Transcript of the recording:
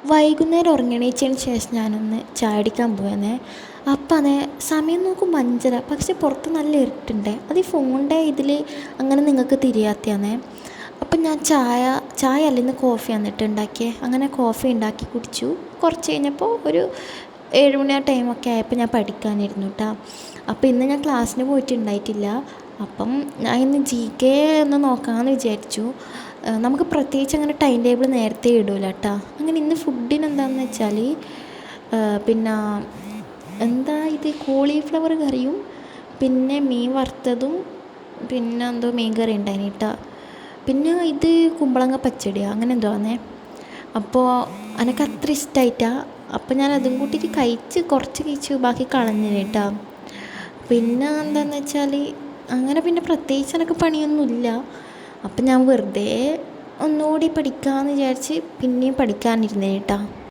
വൈകുന്നേരം ഉറങ്ങിയെണീച്ചതിന് ശേഷം ഞാനൊന്ന് ചായ കുടിക്കാൻ പോയെന്നേ. അപ്പം അതേ സമയം നോക്കുമ്പോൾ 5:30, പക്ഷെ പുറത്ത് നല്ല ഇരുട്ടുണ്ട്. അത് ഈ ഫോണിൻ്റെ ഇതിൽ അങ്ങനെ നിങ്ങൾക്ക് തിരിയാത്തയാണേ. അപ്പം ഞാൻ ചായ അല്ലെങ്കിൽ കോഫി എന്നിട്ട് ഉണ്ടാക്കിയേ. അങ്ങനെ കോഫി ഉണ്ടാക്കി കുടിച്ചു. കുറച്ച് കഴിഞ്ഞപ്പോൾ ഒരു 7 മണി ആ ടൈമൊക്കെ ആയപ്പോൾ ഞാൻ പഠിക്കാനിരുന്നു കേട്ടോ. അപ്പോൾ ഇന്ന് ഞാൻ ക്ലാസ്സിന് പോയിട്ടുണ്ടായിട്ടില്ല. അപ്പം ഞാൻ ഇന്ന് GK ഒന്ന് നോക്കാമെന്ന് വിചാരിച്ചു. നമുക്ക് പ്രത്യേകിച്ച് അങ്ങനെ ടൈം ടേബിൾ നേരത്തെ ഇടില്ല കേട്ടോ. അങ്ങനെ ഇന്ന് ഫുഡിന് എന്താണെന്ന് വെച്ചാൽ പിന്നെ എന്താ ഇത് കോളിഫ്ലവർ കറിയും പിന്നെ മീൻ വറുത്തതും പിന്നെ എന്തോ മീൻ കറി ഉണ്ടായിന് കേട്ടോ. പിന്നെ ഇത് കുമ്പളങ്ങ പച്ചടിയാണ് അങ്ങനെ എന്തോ ആണേ. അപ്പോൾ എനിക്ക് അത്ര ഇഷ്ടമായിട്ടാണ്. അപ്പോൾ ഞാൻ അതും കൂട്ടിയിട്ട് കുറച്ച് കഴിച്ചു, ബാക്കി കളഞ്ഞു കേട്ടോ. പിന്നെ എന്താണെന്ന് വെച്ചാൽ അങ്ങനെ പിന്നെ പ്രത്യേകിച്ച് എനിക്ക് പണിയൊന്നുമില്ല. അപ്പം ഞാൻ വെറുതെ ഒന്നുകൂടി പഠിക്കാമെന്ന് വിചാരിച്ച് പിന്നെയും പഠിക്കാനിരുന്നേ കേട്ടോ.